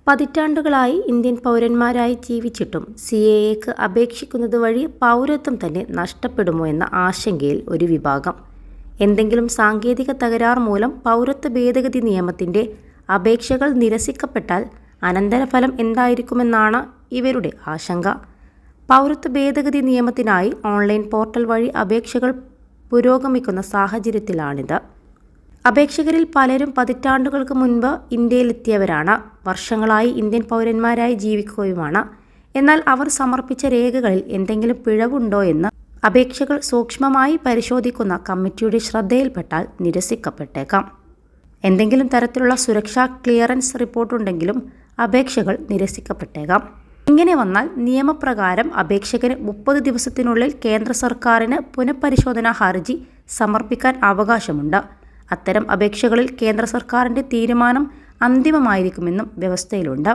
പതിറ്റാണ്ടുകളായി ഇന്ത്യൻ പൗരന്മാരായി ജീവിച്ചിട്ടും CAAക്ക് അപേക്ഷിക്കുന്നത് വഴി പൗരത്വം തന്നെ നഷ്ടപ്പെടുമോ എന്ന ആശങ്കയിൽ ഒരു വിഭാഗം. എന്തെങ്കിലും സാങ്കേതിക തകരാർ മൂലം പൗരത്വ ഭേദഗതി നിയമത്തിൻ്റെ അപേക്ഷകൾ നിരസിക്കപ്പെട്ടാൽ അനന്തരഫലം എന്തായിരിക്കുമെന്നാണ് ഇവരുടെ ആശങ്ക. പൗരത്വ ഭേദഗതി നിയമത്തിനായി ഓൺലൈൻ പോർട്ടൽ വഴി അപേക്ഷകൾ പുരോഗമിക്കുന്ന സാഹചര്യത്തിലാണിത്. അപേക്ഷകരിൽ പലരും പതിറ്റാണ്ടുകൾക്ക് മുൻപ് ഇന്ത്യയിലെത്തിയവരാണ്. വർഷങ്ങളായി ഇന്ത്യൻ പൗരന്മാരായി ജീവിക്കുകയുമാണ്. എന്നാൽ അവർ സമർപ്പിച്ച രേഖകളിൽ എന്തെങ്കിലും പിഴവുണ്ടോ എന്ന് അപേക്ഷകൾ സൂക്ഷ്മമായി പരിശോധിക്കുന്ന കമ്മിറ്റിയുടെ ശ്രദ്ധയിൽപ്പെട്ടാൽ നിരസിക്കപ്പെട്ടേക്കാം. എന്തെങ്കിലും തരത്തിലുള്ള സുരക്ഷാ ക്ലിയറൻസ് റിപ്പോർട്ടുണ്ടെങ്കിലും അപേക്ഷകൾ നിരസിക്കപ്പെട്ടേക്കാം. ഇങ്ങനെ വന്നാൽ നിയമപ്രകാരം അപേക്ഷകന് 30 ദിവസത്തിനുള്ളിൽ കേന്ദ്ര സർക്കാരിന് പുനഃപരിശോധനാ ഹർജി സമർപ്പിക്കാൻ അവകാശമുണ്ട്. അത്തരം അപേക്ഷകളിൽ കേന്ദ്ര സർക്കാരിൻ്റെ തീരുമാനം അന്തിമമായിരിക്കുമെന്നും വ്യവസ്ഥയിലുണ്ട്.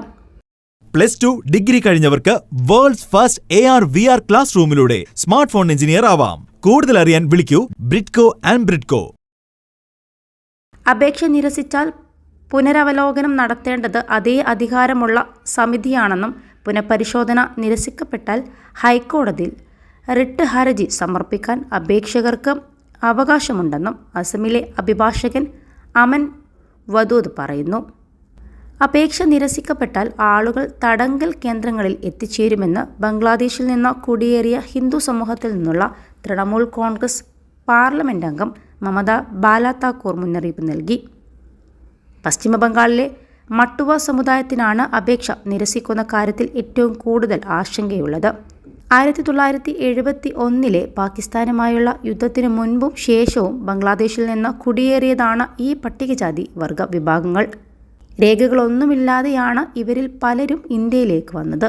+2 ഡിഗ്രി കഴിഞ്ഞവർക്ക് വേൾഡ്സ് ഫസ്റ്റ് AR/VR ക്ലാസ് റൂമിലൂടെ സ്മാർട്ട് ഫോൺ എഞ്ചിനീയർ ആവാം. കൂടുതൽ അറിയാൻ വിളിക്കൂ ബ്രിഡ്കോ ആൻഡ് ബ്രിഡ്കോ. അപേക്ഷ നിരസിച്ചാൽ പുനരവലോകനം നടത്തേണ്ടത് അതേ അധികാരമുള്ള സമിതിയാണെന്നും പുനഃപരിശോധന നിരസിക്കപ്പെട്ടാൽ ഹൈക്കോടതിയിൽ റിട്ട് ഹർജി സമർപ്പിക്കാൻ അപേക്ഷകർക്ക് അവകാശമുണ്ടെന്നും അസമിലെ അഭിഭാഷകൻ അമൻ വദൂദ് പറയുന്നു. അപേക്ഷ നിരസിക്കപ്പെട്ടാൽ ആളുകൾ തടങ്കൽ കേന്ദ്രങ്ങളിൽ എത്തിച്ചേരുമെന്ന് ബംഗ്ലാദേശിൽ നിന്ന് കുടിയേറിയ ഹിന്ദു സമൂഹത്തിൽ നിന്നുള്ള തൃണമൂൽ കോൺഗ്രസ് പാർലമെന്റ് അംഗം മമത ബാലാതാക്കൂർ മുന്നറിയിപ്പ് നൽകി. പശ്ചിമ ബംഗാളിലെ മട്ടുവ സമുദായത്തിനാണ് അപേക്ഷ നിരസിക്കുന്ന കാര്യത്തിൽ ഏറ്റവും കൂടുതൽ ആശങ്കയുള്ളത്. 1971 പാകിസ്ഥാനുമായുള്ള യുദ്ധത്തിന് മുൻപും ശേഷവും ബംഗ്ലാദേശിൽ നിന്ന് കുടിയേറിയതാണ് ഈ പട്ടികജാതി വർഗ വിഭാഗങ്ങൾ. രേഖകളൊന്നുമില്ലാതെയാണ് ഇവരിൽ പലരും ഇന്ത്യയിലേക്ക് വന്നത്.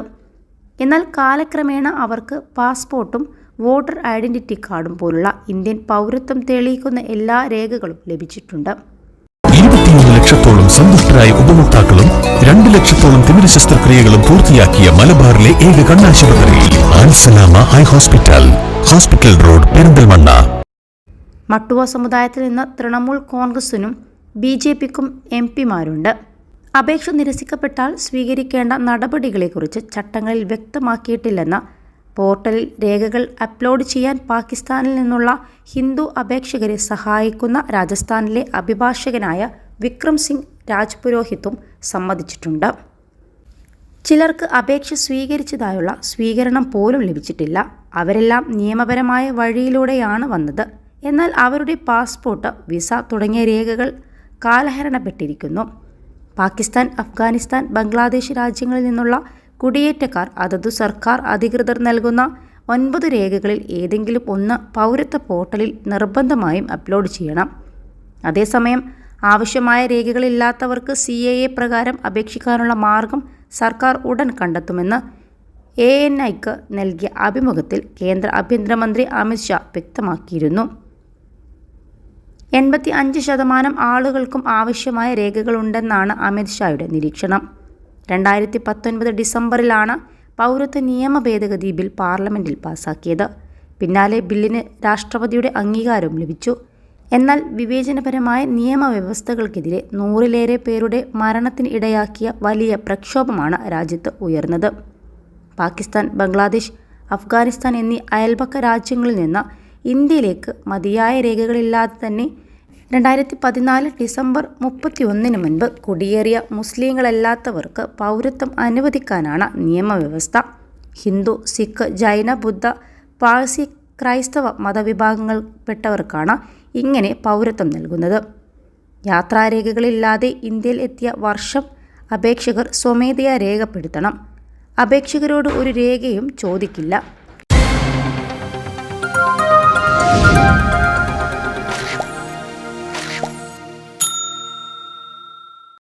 എന്നാൽ കാലക്രമേണ അവർക്ക് പാസ്പോർട്ടും വോട്ടർ ഐഡന്റിറ്റി കാർഡും പോലുള്ള ഇന്ത്യൻ പൗരത്വം തെളിയിക്കുന്ന എല്ലാ രേഖകളും ലഭിച്ചിട്ടുണ്ട്. 23 ലക്ഷത്തോളം സന്തുഷ്ടരായ ഉപഭോക്താക്കളും 2 ലക്ഷത്തോളം തിമിര ശസ്ത്രക്രിയകളും പൂർത്തിയാക്കിയ മലബാറിലെ ഏക കണ്ണാശുപത്രി Al Salama eye hospital, hospital road, Perinthalmanna. Matua സമുദായത്തിൽ നിന്ന് തൃണമൂൽ കോൺഗ്രസിനും BJPക്കും MP മാരുണ്ട്. അപേക്ഷ നിരസിക്കപ്പെട്ടാൽ സ്വീകരിക്കേണ്ട നടപടികളെക്കുറിച്ച് ചട്ടങ്ങളിൽ വ്യക്തമാക്കിയിട്ടില്ലെന്ന് പോർട്ടലിൽ രേഖകൾ അപ്ലോഡ് ചെയ്യാൻ പാകിസ്ഥാനിൽ നിന്നുള്ള ഹിന്ദു അപേക്ഷകരെ സഹായിക്കുന്ന രാജസ്ഥാനിലെ അഭിഭാഷകനായ വിക്രം സിംഗ് രാജ്പുരോഹിത്തും സമ്മതിച്ചിട്ടുണ്ട്. ചിലർക്ക് അപേക്ഷ സ്വീകരിച്ചതായുള്ള സ്വീകരണം പോലും ലഭിച്ചിട്ടില്ല. അവരെല്ലാം നിയമപരമായ വഴിയിലൂടെയാണ് വന്നത്. എന്നാൽ അവരുടെ പാസ്പോർട്ട്, വിസ തുടങ്ങിയ രേഖകൾ കാലഹരണപ്പെട്ടിരിക്കുന്നു. പാകിസ്ഥാൻ, അഫ്ഗാനിസ്ഥാൻ, ബംഗ്ലാദേശ് രാജ്യങ്ങളിൽ നിന്നുള്ള കുടിയേറ്റക്കാർ അതതു സർക്കാർ അധികൃതർ നൽകുന്ന 9 രേഖകളിൽ ഏതെങ്കിലും ഒന്ന് പൗരത്വ പോർട്ടലിൽ നിർബന്ധമായും അപ്ലോഡ് ചെയ്യണം. അതേസമയം ആവശ്യമായ രേഖകളില്ലാത്തവർക്ക് CAA പ്രകാരം അപേക്ഷിക്കാനുള്ള മാർഗം സർക്കാർ ഉടൻ കണ്ടെത്തുമെന്ന് ANIക്ക് നൽകിയ അഭിമുഖത്തിൽ കേന്ദ്ര ആഭ്യന്തരമന്ത്രി അമിത് ഷാ വ്യക്തമാക്കിയിരുന്നു. 85% ആളുകൾക്കും ആവശ്യമായ രേഖകളുണ്ടെന്നാണ് അമിത് ഷായുടെ നിരീക്ഷണം. 2019 ഡിസംബറിലാണ് പൗരത്വ നിയമ ഭേദഗതി ബിൽ പാർലമെന്റിൽ പാസാക്കിയത്. പിന്നാലെ ബില്ലിന് രാഷ്ട്രപതിയുടെ അംഗീകാരവും ലഭിച്ചു. എന്നാൽ വിവേചനപരമായ നിയമവ്യവസ്ഥകൾക്കെതിരെ 100-ലേറെ പേരുടെ മരണത്തിന് ഇടയാക്കിയ വലിയ പ്രക്ഷോഭമാണ് രാജ്യത്ത് ഉയർന്നത്. പാകിസ്ഥാൻ, ബംഗ്ലാദേശ്, അഫ്ഗാനിസ്ഥാൻ എന്നീ അയൽപക്ക രാജ്യങ്ങളിൽ നിന്ന് ഇന്ത്യയിലേക്ക് മതിയായ രേഖകളില്ലാതെ തന്നെ 2014 ഡിസംബർ 31 മുൻപ് കുടിയേറിയ മുസ്ലിങ്ങളല്ലാത്തവർക്ക് പൗരത്വം അനുവദിക്കാനാണ് നിയമവ്യവസ്ഥ. ഹിന്ദു, സിഖ്, ജൈന, ബുദ്ധ, പാഴ്സി, ക്രൈസ്തവ മതവിഭാഗങ്ങളിൽപ്പെട്ടവർക്കാണ് ഇങ്ങനെ പൗരത്വം നൽകുന്നത്. യാത്രാരേഖകളില്ലാതെ ഇന്ത്യയിൽ എത്തിയ വർഷം അപേക്ഷകർ സ്വമേധയാ രേഖപ്പെടുത്തണം. അപേക്ഷകരോട് ഒരു രേഖയും ചോദിക്കില്ല.